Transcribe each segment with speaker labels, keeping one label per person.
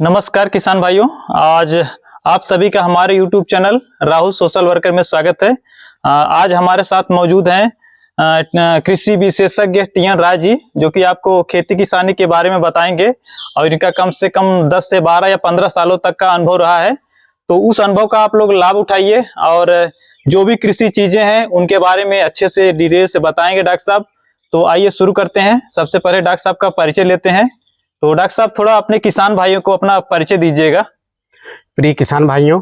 Speaker 1: नमस्कार किसान भाइयों। आज आप सभी का हमारे YouTube channel Rahul social worker में स्वागत है। आज हमारे साथ मौजूद हैं कृषि विशेषज्ञ टीएन राय जी, जो कि आपको खेती किसानी के बारे में बताएंगे और इनका कम से कम 10 से 12 या 15 सालों तक का अनुभव रहा है। तो उस अनुभव का आप लोग लाभ उठाइए और जो भी कृषि चीजें हैं उनके बारे में अच्छे से डिटेल से बताएंगे डॉक्टर साहब। तो आइए शुरू करते हैं। सबसे पहले डॉक्टर साहब का परिचय लेते हैं। तो डॉक्टर साहब थोड़ा अपने किसान भाइयों को अपना परिचय दीजिएगा।
Speaker 2: प्रिय किसान भाइयों,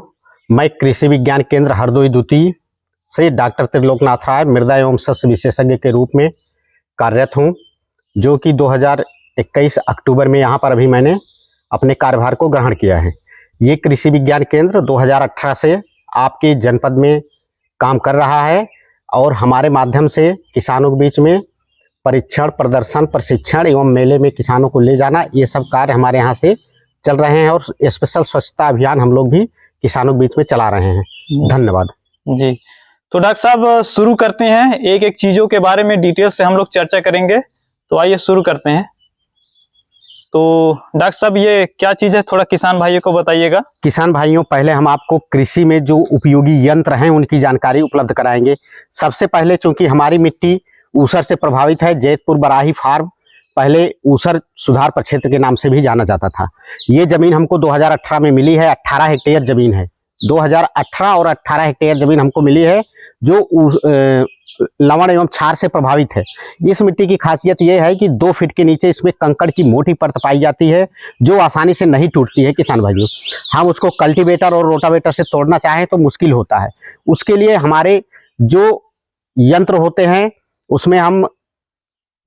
Speaker 2: मैं कृषि विज्ञान केंद्र हरदोई द्वितीय से डॉक्टर त्रिलोकनाथ राय मृदा एवं सस्य विशेषज्ञ के रूप में कार्यरत हूं, जो कि 2021 अक्टूबर में यहां पर अभी मैंने अपने कार्यभार को ग्रहण किया है। ये कृषि विज्ञान केंद्र 2018 से आपके जनपद में काम कर रहा है और हमारे माध्यम से किसानों के बीच में परीक्षण, प्रदर्शन, प्रशिक्षण एवं मेले में किसानों को ले जाना, ये सब कार्य हमारे यहाँ से चल रहे हैं और स्पेशल स्वच्छता अभियान हम लोग भी किसानों के बीच में चला रहे हैं। धन्यवाद
Speaker 1: जी। तो डॉक्टर साहब शुरू करते हैं, एक एक चीजों के बारे में डिटेल से हम लोग चर्चा करेंगे। तो आइए शुरू करते हैं। तो डॉक्टर साहब ये क्या चीज है, थोड़ा किसान भाइयों को बताइएगा।
Speaker 2: किसान भाइयों, पहले हम आपको कृषि में जो उपयोगी यंत्र हैं उनकी जानकारी उपलब्ध कराएंगे। सबसे पहले, चूंकि हमारी मिट्टी ऊसर से प्रभावित है, जैतपुर बराही फार्म पहले ऊसर सुधार प्रक्षेत्र के नाम से भी जाना जाता था। ये जमीन हमको 2018 में मिली है। 18 हेक्टेयर जमीन है। 2018 और 18 हेक्टेयर जमीन हमको मिली है जो लवण एवं क्षार से प्रभावित है। इस मिट्टी की खासियत ये है कि 2 फीट के नीचे इसमें कंकड़ की मोटी परत पाई जाती है, जो आसानी से नहीं टूटती है। किसान भाइयों, हम उसको कल्टीवेटर और रोटावेटर से तोड़ना चाहें तो मुश्किल होता है। उसके लिए हमारे जो यंत्र होते हैं उसमें हम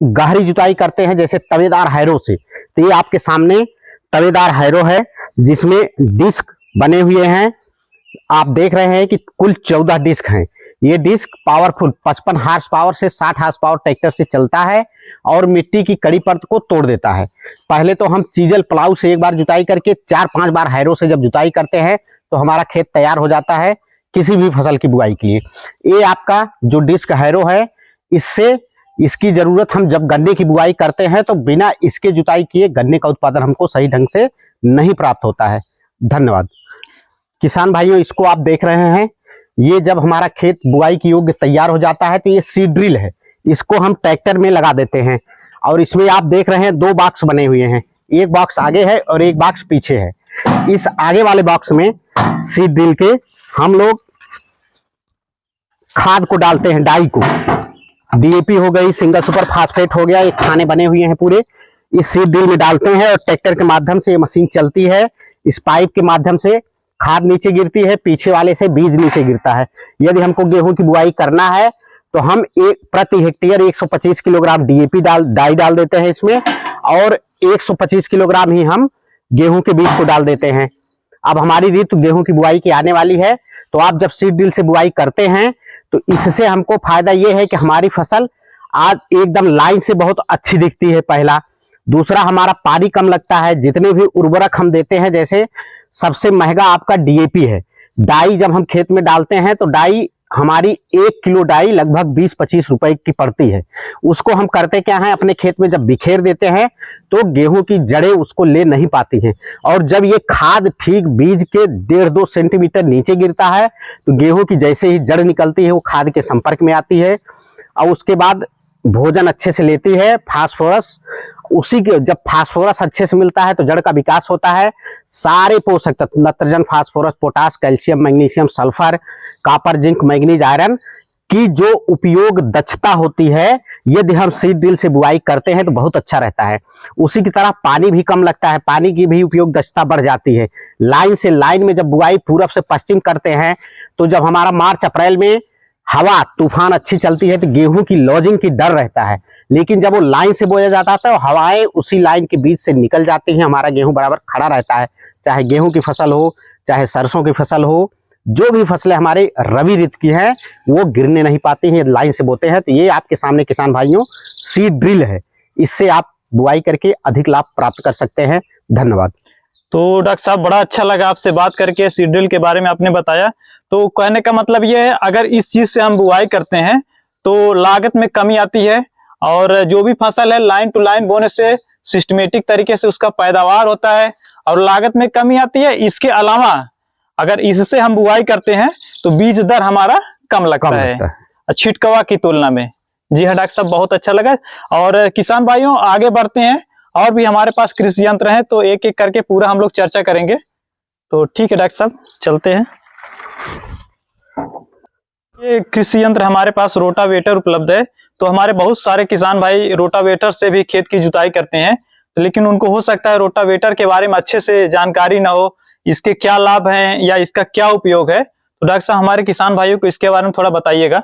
Speaker 2: गहरी जुताई करते हैं, जैसे तवेदार हैरो से। तो ये आपके सामने तवेदार हैरो है, जिसमें डिस्क बने हुए हैं। आप देख रहे हैं कि कुल 14 डिस्क हैं। ये डिस्क पावरफुल 55 हार्स पावर से 60 हार्स पावर ट्रैक्टर से चलता है और मिट्टी की कड़ी परत को तोड़ देता है। पहले तो हम चीजल प्लाऊ से एक बार जुताई करके 4-5 बार हैरो से जब जुताई करते हैं तो हमारा खेत तैयार हो जाता है किसी भी फसल की बुआई के लिए। ये आपका जो डिस्क हैरो है, इससे इसकी जरूरत हम जब गन्ने की बुआई करते हैं तो बिना इसके जुताई किए गन्ने का उत्पादन हमको सही ढंग से नहीं प्राप्त होता है। धन्यवाद। किसान भाइयों, इसको आप देख रहे हैं, ये जब हमारा खेत बुआई की योग्य तैयार हो जाता है तो ये सीड ड्रिल है। इसको हम ट्रैक्टर में लगा देते हैं और इसमें आप देख रहे हैं 2 बॉक्स बने हुए हैं। एक बॉक्स आगे है और एक बॉक्स पीछे है। इस आगे वाले बॉक्स में सीड ड्रिल के हम लोग खाद को डालते हैं, डाई को। डीएपी हो गई, सिंगल सुपर फास्फेट हो गया, ये खाने बने हुए हैं पूरे। इस सीड ड्रिल में डालते हैं और ट्रैक्टर के माध्यम से ये मशीन चलती है। इस पाइप के माध्यम से खाद नीचे गिरती है, पीछे वाले से बीज नीचे गिरता है। यदि हमको गेहूं की बुआई करना है तो हम प्रति हेक्टेयर 125 किलोग्राम डीएपी डाई डाल देते हैं इसमें, और 125 किलोग्राम ही हम गेहूं के बीज को डाल देते हैं। अब हमारी ऋतु गेहूं की बुआई की आने वाली है, तो आप जब सीड ड्रिल से बुआई करते हैं तो इससे हमको फायदा ये है कि हमारी फसल आज एकदम लाइन से बहुत अच्छी दिखती है, पहला। दूसरा, हमारा पानी कम लगता है। जितने भी उर्वरक हम देते हैं, जैसे सबसे महंगा आपका डीएपी है। डाई जब हम खेत में डालते हैं तो डाई हमारी 1 किलो डाई लगभग 20-25 रुपए की पड़ती है। उसको हम करते क्या है, अपने खेत में जब बिखेर देते हैं तो गेहूं की जड़ें उसको ले नहीं पाती हैं, और जब ये खाद ठीक बीज के 1.5-2 सेंटीमीटर नीचे गिरता है तो गेहूं की जैसे ही जड़ निकलती है वो खाद के संपर्क में आती है और उसके बाद भोजन अच्छे से लेती है, फास्फोरस। उसी के जब फास्फोरस अच्छे से मिलता है तो जड़ का विकास होता है। सारे पोषक तत्व nitrogen, phosphorus, potash, calcium, magnesium, sulphur, copper, zinc, manganese, iron की जो उपयोग दक्षता होती है, यदि हम सीड ड्रिल से बुआई करते हैं तो बहुत अच्छा रहता है। उसी की तरह पानी भी कम लगता है, पानी की भी उपयोग दक्षता बढ़ जाती है। लाइन से लाइन में जब बुआई पूरब से पश्चिम करते हैं तो जब हमारा मार्च अप्रैल में हवा तूफान अच्छी चलती है तो गेहूं की लॉजिंग की डर रहता है, लेकिन जब वो लाइन से बोया जाता है तो हवाएं उसी लाइन के बीच से निकल जाती हैं। हमारा गेहूं बराबर खड़ा रहता है, चाहे गेहूं की फसल हो, चाहे सरसों की फसल हो। जो भी फसलें हमारे रबी ऋतु की हैं वो गिरने नहीं पाती हैं, लाइन से बोते हैं। तो ये आपके सामने किसान भाइयों सीड ड्रिल है, इससे आप बुआई करके अधिक लाभ प्राप्त कर सकते हैं। धन्यवाद।
Speaker 1: तो डॉक्टर साहब बड़ा अच्छा लगा आपसे बात करके, सीड ड्रिल के बारे में आपने बताया। तो कहने का मतलब ये है, अगर इस चीज से हम बुआई करते हैं तो लागत में कमी आती है और जो भी फसल है लाइन टू लाइन बोने से सिस्टमेटिक तरीके से उसका पैदावार होता है और लागत में कमी आती है। इसके अलावा अगर इससे हम बुआई करते हैं तो बीज दर हमारा कम लगता है छिटकवा की तुलना में। जी हाँ डॉक्टर साहब, बहुत अच्छा लगा। और किसान भाइयों आगे बढ़ते हैं, और भी हमारे पास कृषि यंत्र हैं तो एक एक करके पूरा हम लोग चर्चा करेंगे। तो ठीक है डॉक्टर साहब, चलते हैं। ये कृषि यंत्र हमारे पास रोटावेटर उपलब्ध है। तो हमारे बहुत सारे किसान भाई रोटावेटर से भी खेत की जुताई करते हैं, लेकिन उनको हो सकता है रोटावेटर के बारे में अच्छे से जानकारी ना हो, इसके क्या लाभ हैं या इसका क्या उपयोग है। तो डॉक्टर साहब हमारे किसान भाइयों को इसके बारे में थोड़ा बताइएगा।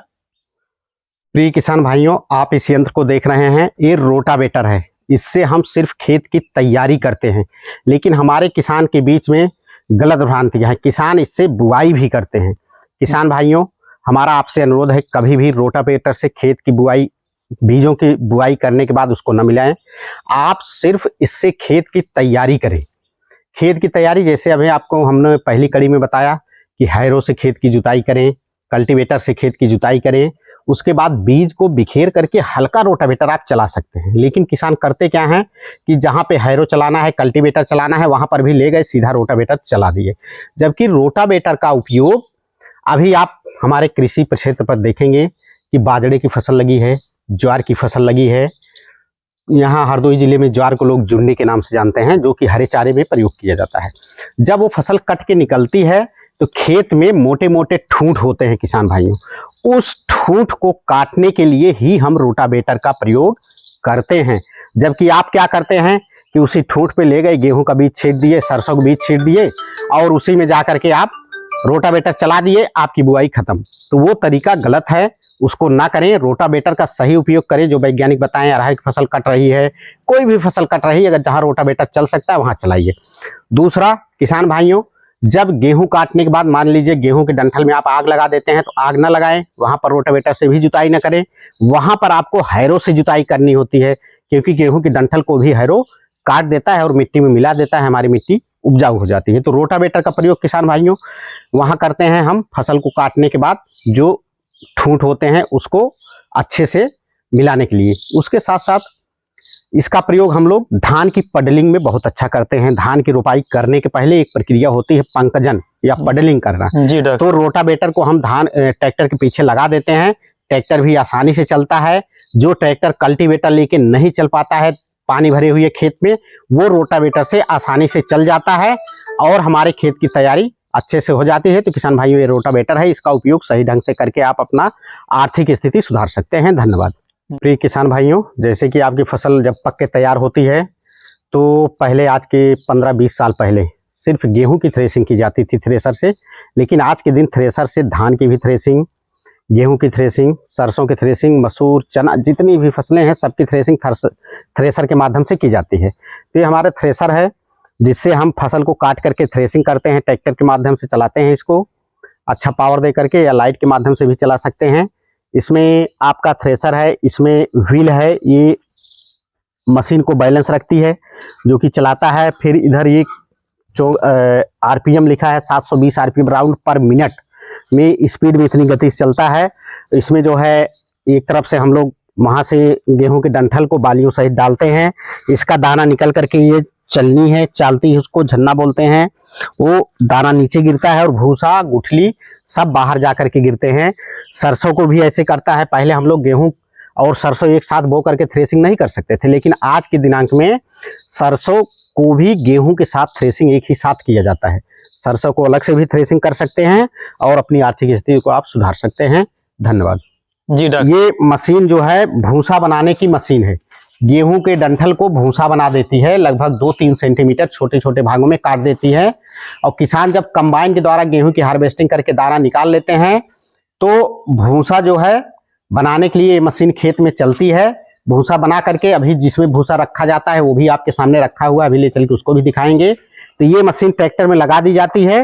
Speaker 2: प्रिय किसान भाइयों, आप इस यंत्र को देख रहे हैं, ये रोटावेटर है। इससे हम सिर्फ खेत की तैयारी करते हैं, लेकिन हमारे किसान के बीच में गलत भ्रांतियां हैं। किसान इससे बुआई भी करते हैं। किसान भाइयों, हमारा आपसे अनुरोध है, कभी भी रोटावेटर से खेत की बुआई, बीजों की बुआई करने के बाद उसको न मिलाएं। आप सिर्फ इससे खेत की तैयारी करें। खेत की तैयारी जैसे अभी आपको हमने पहली कड़ी में बताया कि हैरो से खेत की जुताई करें, कल्टीवेटर से खेत की जुताई करें, उसके बाद बीज को बिखेर करके हल्का रोटावेटर आप चला सकते हैं। लेकिन किसान करते क्या हैं कि जहाँ पे हैरो चलाना है, कल्टीवेटर चलाना है, वहाँ पर भी ले गए सीधा रोटावेटर चला दिए। जबकि रोटावेटर का उपयोग अभी आप हमारे कृषि क्षेत्र पर देखेंगे कि बाजरे की फसल लगी है, ज्वार की फसल लगी है। यहाँ हरदोई जिले में ज्वार को लोग जुन्नी के नाम से जानते हैं, जो कि हरे चारे में प्रयोग किया जाता है। जब वो फसल कट के निकलती है तो खेत में मोटे मोटे ठूंठ होते हैं किसान भाइयों, उस ठूंठ को काटने के लिए ही हम रोटावेटर का प्रयोग करते हैं। जबकि आप क्या करते हैं कि उसी ठूंठ पे ले गए, गेहूं का बीज छींट दिए, सरसों का बीज छींट दिए और उसी में जा करके आप रोटावेटर चला दिए, आपकी बुआई खत्म। तो वो तरीका गलत है, उसको ना करें। रोटावेटर का सही उपयोग करें, जो वैज्ञानिक बताएं। अरहर की फसल कट रही है, कोई भी फसल कट रही है, अगर जहाँ रोटावेटर चल सकता है वहाँ चलाइए। दूसरा, किसान भाइयों, जब गेहूं काटने के बाद मान लीजिए गेहूं के डंठल में आप आग लगा देते हैं, तो आग ना लगाएं, वहां पर रोटावेटर से भी जुताई ना करें। वहां पर आपको हैरो से जुताई करनी होती है, क्योंकि गेहूं के डंठल को भी हैरो काट देता है और मिट्टी में मिला देता है, हमारी मिट्टी उपजाऊ हो जाती है। तो रोटावेटर का प्रयोग किसान भाइयों वहां करते हैं हम, फसल को काटने के बाद जो ठूंठ होते हैं उसको अच्छे से मिलाने के लिए। उसके साथ साथ इसका प्रयोग हम लोग धान की पडलिंग में बहुत अच्छा करते हैं। धान की रोपाई करने के पहले एक प्रक्रिया होती है पंकजन या पडलिंग करना।
Speaker 1: जी डॉक्टर।
Speaker 2: तो रोटावेटर को हम ट्रैक्टर के पीछे लगा देते हैं, ट्रैक्टर भी आसानी से चलता है। जो ट्रैक्टर कल्टीवेटर लेके नहीं चल पाता है पानी भरे हुए खेत में, वो रोटावेटर से आसानी से चल जाता है और हमारे खेत की तैयारी अच्छे से हो जाती है। तो किसान भाइयों, ये रोटावेटर है, इसका उपयोग सही ढंग से करके आप अपना आर्थिक स्थिति सुधार सकते हैं। धन्यवाद। प्रिय किसान भाइयों, जैसे कि आपकी फसल जब पक के तैयार होती है तो पहले, आज के 15-20 साल पहले सिर्फ गेहूं की थ्रेसिंग की जाती थी थ्रेसर से, लेकिन आज के दिन थ्रेसर से धान की भी थ्रेसिंग, गेहूं की थ्रेसिंग, सरसों की थ्रेसिंग, मसूर, चना, जितनी भी फसलें हैं सबकी थ्रेसिंग थ्रेसर के माध्यम से की जाती है। तो ये हमारा थ्रेसर है, जिससे हम फसल को काट करके थ्रेसिंग करते हैं। ट्रैक्टर के माध्यम से चलाते हैं इसको, अच्छा पावर दे करके, या लाइट के माध्यम से भी चला सकते हैं। इसमें आपका थ्रेसर है, इसमें व्हील है, ये मशीन को बैलेंस रखती है, जो कि चलाता है। फिर इधर ये आरपीएम लिखा है, 720 आरपीएम राउंड पर मिनट में स्पीड में इतनी गति से चलता है। इसमें जो है एक तरफ से हम लोग वहाँ से गेहूं के डंठल को बालियों सहित डालते हैं, इसका दाना निकल करके ये चलनी है, चालती है, उसको झन्ना बोलते हैं। वो दाना नीचे गिरता है और भूसा, गुठली सब बाहर जा करके गिरते हैं। सरसों को भी ऐसे करता है। पहले हम लोग गेहूं और सरसों एक साथ बो करके थ्रेसिंग नहीं कर सकते थे, लेकिन आज के दिनांक में सरसों को भी गेहूं के साथ थ्रेसिंग एक ही साथ किया जाता है। सरसों को अलग से भी थ्रेसिंग कर सकते हैं और अपनी आर्थिक स्थिति को आप सुधार सकते हैं। धन्यवाद।
Speaker 1: जी डॉक्टर।
Speaker 2: ये मशीन जो है भूसा बनाने की मशीन है, गेहूं के डंठल को भूसा बना देती है, लगभग 2-3 सेंटीमीटर छोटे छोटे भागों में काट देती है। और किसान जब कंबाइन के द्वारा गेहूं की हार्वेस्टिंग करके दाना निकाल लेते हैं, तो भूसा जो है बनाने के लिए ये मशीन खेत में चलती है। भूसा बना करके, अभी जिसमें भूसा रखा जाता है वो भी आपके सामने रखा हुआ है, अभी ले चल के उसको भी दिखाएंगे। तो ये मशीन ट्रैक्टर में लगा दी जाती है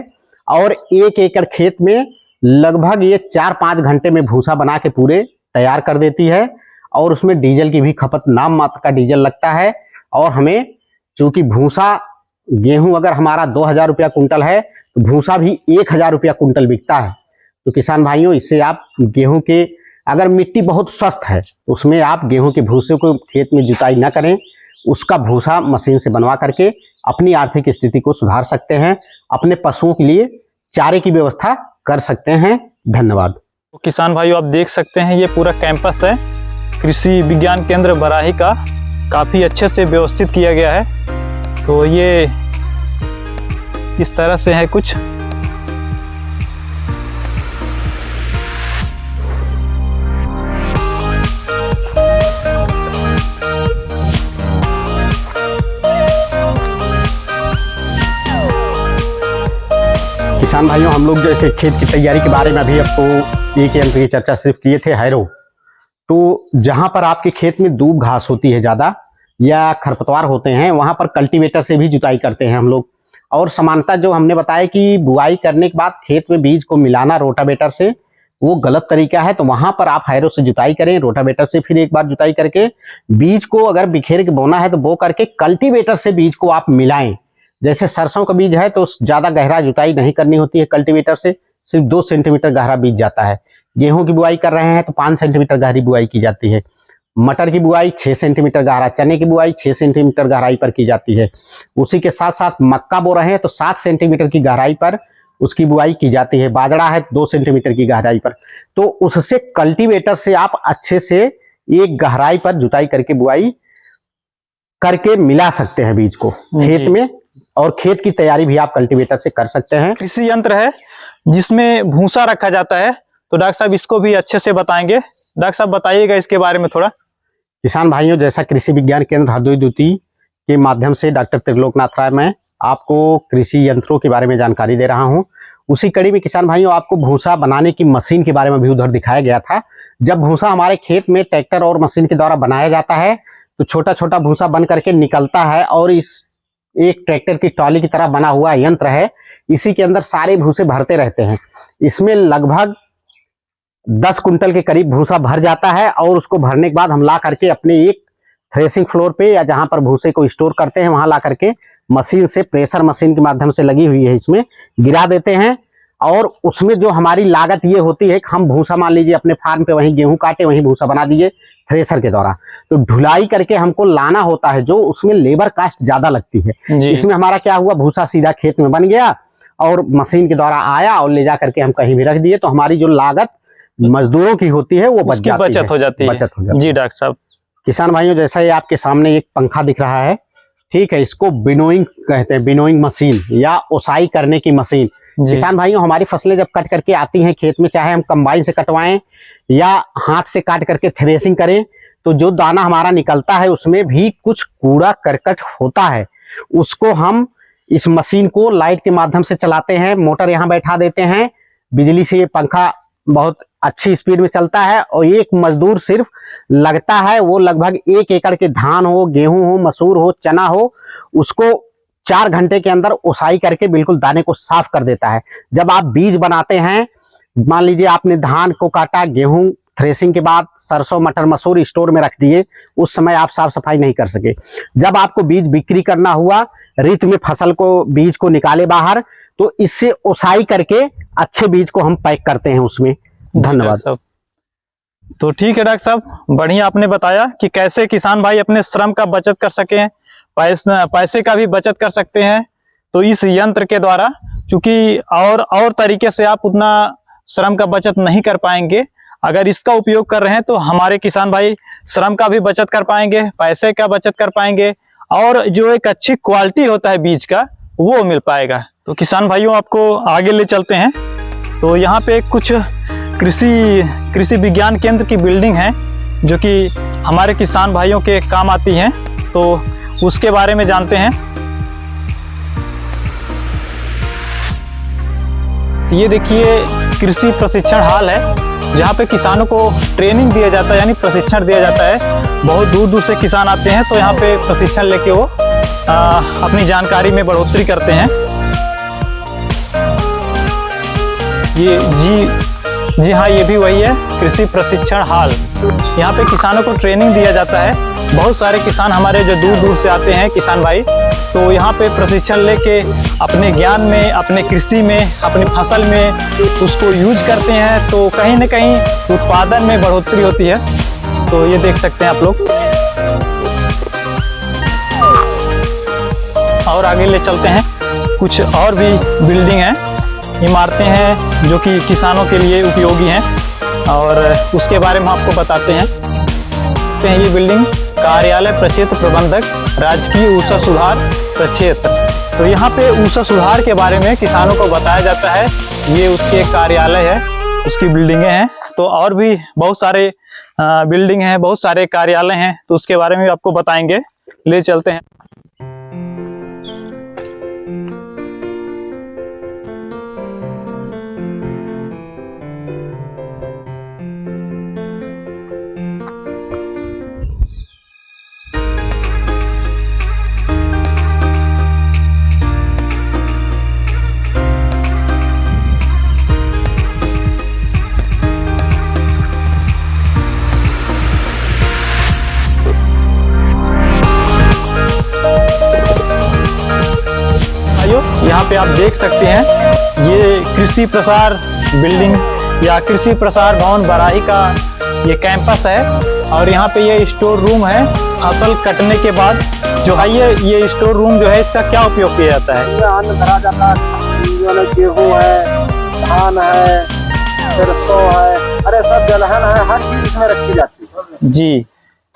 Speaker 2: और 1 एकड़ खेत में लगभग ये 4-5 घंटे में भूसा बना के पूरे तैयार कर देती है। और उसमें डीजल की भी खपत नाम मात्र का डीजल लगता है। और हमें चूंकि भूसा, गेहूं अगर हमारा 2000 रुपया कुंटल है तो भूसा भी 1000 रुपया कुंटल बिकता है। तो किसान भाइयों, इससे आप गेहूं के, अगर मिट्टी बहुत स्वस्थ है तो उसमें आप गेहूं के भूसे को खेत में जुताई ना करें, उसका भूसा मशीन से बनवा करके अपनी आर्थिक स्थिति को सुधार सकते हैं, अपने पशुओं के लिए चारे की व्यवस्था कर सकते हैं। धन्यवाद।
Speaker 1: तो किसान भाइयों, आप देख सकते हैं ये पूरा कैंपस है कृषि विज्ञान केंद्र बराही का, काफ़ी अच्छे से व्यवस्थित किया गया है। तो ये इस तरह से है कुछ।
Speaker 2: किसान भाइयों, हम लोग जैसे खेत की तैयारी के बारे में अभी आपको एक यंत्र की चर्चा सिर्फ किए थे, हैरो। तो जहां पर आपके खेत में दूब घास होती है ज़्यादा या खरपतवार होते हैं, वहां पर कल्टीवेटर से भी जुताई करते हैं हम लोग। और समानता जो हमने बताया कि बुआई करने के बाद खेत में बीज को मिलाना रोटावेटर से, वो गलत तरीका है। तो वहां पर आप हैरो से जुताई करें, रोटावेटर से फिर एक बार जुताई करके बीज को अगर बिखेर के बोना है तो बो करके कल्टीवेटर से बीज को आप मिलाएं। जैसे सरसों का बीज है तो ज़्यादा गहरा जुताई नहीं करनी होती है कल्टीवेटर से, सिर्फ 2 सेंटीमीटर गहरा बीज जाता है। गेहूं की बुआई कर रहे हैं तो 5 सेंटीमीटर गहरी बुआई की जाती है। मटर की बुआई 6 सेंटीमीटर गहरा, चने की बुआई 6 सेंटीमीटर गहराई पर की जाती है। उसी के साथ साथ मक्का बो रहे हैं तो 7 सेंटीमीटर की गहराई पर उसकी बुआई की जाती है। बाजरा है 2 सेंटीमीटर की गहराई पर। तो उससे कल्टीवेटर से आप अच्छे से एक गहराई पर जुताई करके बुआई करके मिला सकते हैं बीज को खेत में, और खेत की तैयारी भी आप कल्टीवेटर से कर सकते हैं।
Speaker 1: कृषि यंत्र है जिसमें भूसा रखा जाता है, तो डॉक्टर साहब इसको भी अच्छे से बताएंगे। डॉक्टर साहब बताइएगा इसके बारे में थोड़ा।
Speaker 2: किसान भाइयों, जैसा कृषि विज्ञान केंद्र हरदोई द्वितीय के माध्यम से डॉक्टर त्रिलोकनाथ राय मैं आपको कृषि यंत्रों के बारे में जानकारी दे रहा हूं, उसी कड़ी में किसान भाइयों आपको भूसा बनाने की मशीन के बारे में भी उधर दिखाया गया था। जब भूसा हमारे खेत में ट्रैक्टर और मशीन के द्वारा बनाया जाता है तो छोटा छोटा भूसा बन करके निकलता है, और इस एक ट्रैक्टर की ट्रॉली की तरह बना हुआ यंत्र है, इसी के अंदर सारे भूसे भरते रहते हैं। इसमें लगभग 10 कुंटल के करीब भूसा भर जाता है, और उसको भरने के बाद हम ला करके अपने एक थ्रेसिंग फ्लोर पे या जहां पर भूसे को स्टोर करते हैं वहां ला करके मशीन से, प्रेशर मशीन के माध्यम से लगी हुई है, इसमें गिरा देते हैं। और उसमें जो हमारी लागत ये होती है कि हम भूसा मान लीजिए अपने फार्म पे वहीं गेहूं काटे वहीं भूसा बना दिए थ्रेसर के द्वारा, तो ढुलाई करके हमको लाना होता है, जो उसमें लेबर कास्ट ज्यादा लगती है। इसमें हमारा क्या हुआ, भूसा सीधा खेत में बन गया और मशीन के द्वारा आया और ले जा करके हम कहीं भी रख दिए, तो हमारी जो लागत मजदूरों की होती है वो बचत हो जाती है।
Speaker 1: जी डॉक्टर साहब।
Speaker 2: किसान भाइयों, जैसा ये आपके सामने एक पंखा दिख रहा है, ठीक है, इसको विनोइंग कहते हैं, विनोइंग मशीन या ओसाई करने की मशीन। किसान भाइयों, हमारी फसलें जब कट करके आती हैं खेत में, चाहे हम कंबाइन से कटवाएं या हाथ से काट करके थ्रेसिंग करें, तो जो दाना हमारा निकलता है उसमें भी कुछ कूड़ा करकट होता है। उसको हम इस मशीन को लाइट के माध्यम से चलाते हैं, मोटर यहाँ बैठा देते हैं, बिजली से ये पंखा बहुत अच्छी स्पीड में चलता है, और एक मजदूर सिर्फ लगता है, वो लगभग 1 एकड़ के धान हो, गेहूं हो, मसूर हो, चना हो, उसको 4 घंटे के अंदर ओसाई करके बिल्कुल दाने को साफ कर देता है। जब आप बीज बनाते हैं, मान लीजिए आपने धान को काटा, गेहूं थ्रेसिंग के बाद सरसों मटर मसूर स्टोर में रख दिए, उस समय आप साफ सफाई नहीं कर सके। जब आपको बीज बिक्री करना हुआ, रीत में फसल को बीज को निकाले बाहर, तो इससे ओसाई करके अच्छे बीज को हम पैक करते हैं उसमें। धन्यवाद।
Speaker 1: तो ठीक है डॉक्टर साहब, बढ़िया आपने बताया कि कैसे किसान भाई अपने श्रम का बचत कर सकें, पैसे का भी बचत कर सकते हैं। तो इस यंत्र के द्वारा, क्योंकि और तरीके से आप उतना श्रम का बचत नहीं कर पाएंगे, अगर इसका उपयोग कर रहे हैं तो हमारे किसान भाई श्रम का भी बचत कर पाएंगे, पैसे का बचत कर पाएंगे, और जो एक अच्छी क्वालिटी होता है बीज का वो मिल पाएगा। तो किसान भाइयों, आपको आगे ले चलते हैं। तो यहाँ पे कुछ कृषि विज्ञान केंद्र की बिल्डिंग है जो कि हमारे किसान भाइयों के काम आती हैं, तो उसके बारे में जानते हैं। ये देखिए कृषि प्रशिक्षण हाल है, जहाँ पे किसानों को ट्रेनिंग दिया जाता है, यानी प्रशिक्षण दिया जाता है। बहुत दूर दूर से किसान आते हैं, तो यहाँ पे प्रशिक्षण लेके वो अपनी जानकारी में बढ़ोतरी करते हैं। ये जी हाँ, ये भी वही है, कृषि प्रशिक्षण हाल। यहाँ पे किसानों को ट्रेनिंग दिया जाता है। बहुत सारे किसान हमारे जो दूर दूर से आते हैं किसान भाई, तो यहाँ पे प्रशिक्षण लेके अपने ज्ञान में, अपने कृषि में, अपनी फसल में उसको यूज करते हैं, तो कहीं न कहीं उत्पादन में बढ़ोतरी होती है। तो ये देख सकते हैं आप लोग। और आगे ले चलते हैं। कुछ और भी बिल्डिंग हैं, इमारतें हैं जो कि किसानों के लिए उपयोगी हैं और उसके बारे में आपको बताते हैं। ये बिल्डिंग कार्यालय प्रक्षेत्र प्रबंधक राजकीय ऊषा सुधार प्रक्षेत्र। तो यहाँ पे ऊषा सुधार के बारे में किसानों को बताया जाता है। ये उसके कार्यालय है, उसकी बिल्डिंगें हैं। तो और भी बहुत सारे बिल्डिंग हैं, बहुत सारे कार्यालय हैं, तो उसके बारे में आपको बताएंगे। ले चलते हैं। यहाँ पे आप देख सकते हैं, ये कृषि प्रसार बिल्डिंग या कृषि प्रसार भवन बराही का ये कैंपस है और यहाँ पे ये स्टोर रूम है। फसल कटने के बाद जो है ये स्टोर रूम जो है, इसका क्या उपयोग किया जाता है?
Speaker 3: अन्न भरा जाता है, गेहूँ है, धान है, सरसों है, अरे सब दलहन है, हर चीज इसमें रखी जाती है
Speaker 1: जी।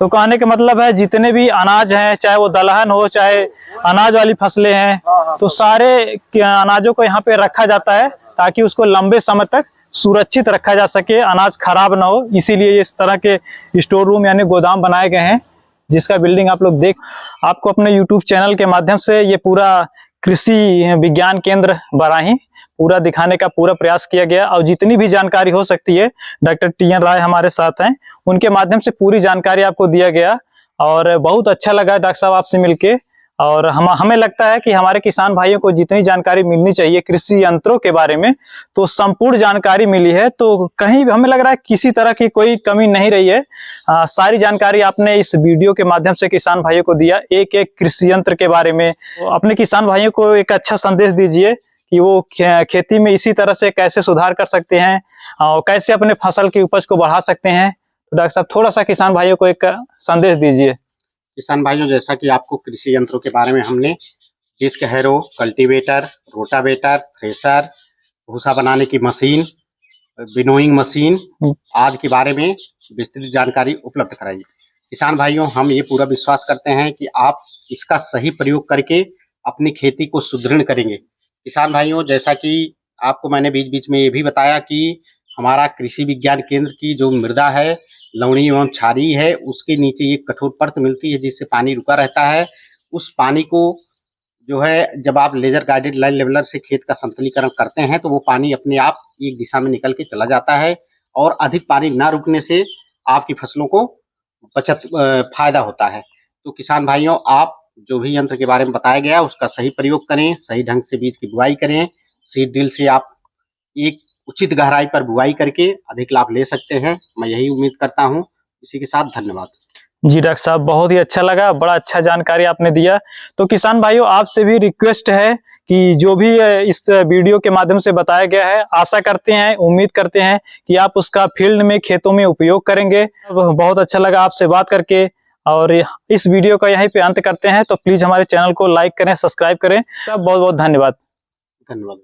Speaker 1: तो कहने का मतलब है जितने भी अनाज हैं, चाहे वो दलहन हो चाहे अनाज वाली फसलें हैं, तो सारे अनाजों को यहाँ पे रखा जाता है ताकि उसको लंबे समय तक सुरक्षित रखा जा सके, अनाज खराब ना हो। इसीलिए इस तरह के स्टोर रूम यानी गोदाम बनाए गए हैं, जिसका बिल्डिंग आप लोग आपको अपने YouTube चैनल के माध्यम से ये पूरा कृषि विज्ञान केंद्र बराही पूरा दिखाने का पूरा प्रयास किया गया और जितनी भी जानकारी हो सकती है, डॉक्टर TN राय हमारे साथ हैं, उनके माध्यम से पूरी जानकारी आपको दिया गया और बहुत अच्छा लगा डॉक्टर साहब आपसे मिलके। और हमें लगता है कि हमारे किसान भाइयों को जितनी जानकारी मिलनी चाहिए कृषि यंत्रों के बारे में, तो संपूर्ण जानकारी मिली है। तो कहीं हमें लग रहा है किसी तरह की कोई कमी नहीं रही है। सारी जानकारी आपने इस वीडियो के माध्यम से किसान भाइयों को दिया, एक एक कृषि यंत्र के बारे में। तो अपने किसान भाइयों को एक अच्छा संदेश दीजिए कि वो खेती में इसी तरह से कैसे सुधार कर सकते हैं और कैसे अपने फसल की उपज को बढ़ा सकते हैं। तो डॉक्टर साहब थोड़ा सा किसान भाइयों को एक संदेश दीजिए।
Speaker 2: किसान भाइयों, जैसा कि आपको कृषि यंत्रों के बारे में हमने disc harrow, cultivator, rotavator, thresher, भूसा बनाने की मशीन, विनोइंग मशीन आदि के बारे में विस्तृत जानकारी उपलब्ध कराई। किसान भाइयों, हम ये पूरा विश्वास करते हैं कि आप इसका सही प्रयोग करके अपनी खेती को सुदृढ़ करेंगे। किसान भाइयों, जैसा कि आपको मैंने बीच बीच में ये भी बताया कि हमारा कृषि विज्ञान केंद्र की जो मृदा है, लवणीय एवं क्षारीय है, उसके नीचे एक कठोर परत मिलती है जिससे पानी रुका रहता है। उस पानी को जो है जब आप लेजर गाइडेड लाइन लेवलर से खेत का संतुलीकरण करते हैं तो वो पानी अपने आप एक दिशा में निकल के चला जाता है और अधिक पानी ना रुकने से आपकी फसलों को फायदा होता है। तो किसान भाइयों, आप जो भी यंत्र के बारे में बताया गया उसका सही प्रयोग करें, सही ढंग से बीज की बुआई करें। सीड ड्रिल से आप एक उचित गहराई पर बुआई करके अधिक लाभ ले सकते हैं। मैं यही उम्मीद करता हूं। इसी के साथ धन्यवाद।
Speaker 1: जी डॉक्टर साहब, बहुत ही अच्छा लगा, बड़ा अच्छा जानकारी आपने दिया। तो किसान भाइयों, आपसे भी रिक्वेस्ट है कि जो भी इस वीडियो के माध्यम से बताया गया है, आशा करते हैं, उम्मीद करते हैं कि आप उसका फील्ड में, खेतों में उपयोग करेंगे। बहुत अच्छा लगा आपसे बात करके और इस वीडियो का यहीं पे अंत करते हैं। तो प्लीज हमारे चैनल को लाइक करें, सब्सक्राइब करें। सब बहुत बहुत धन्यवाद।
Speaker 2: धन्यवाद।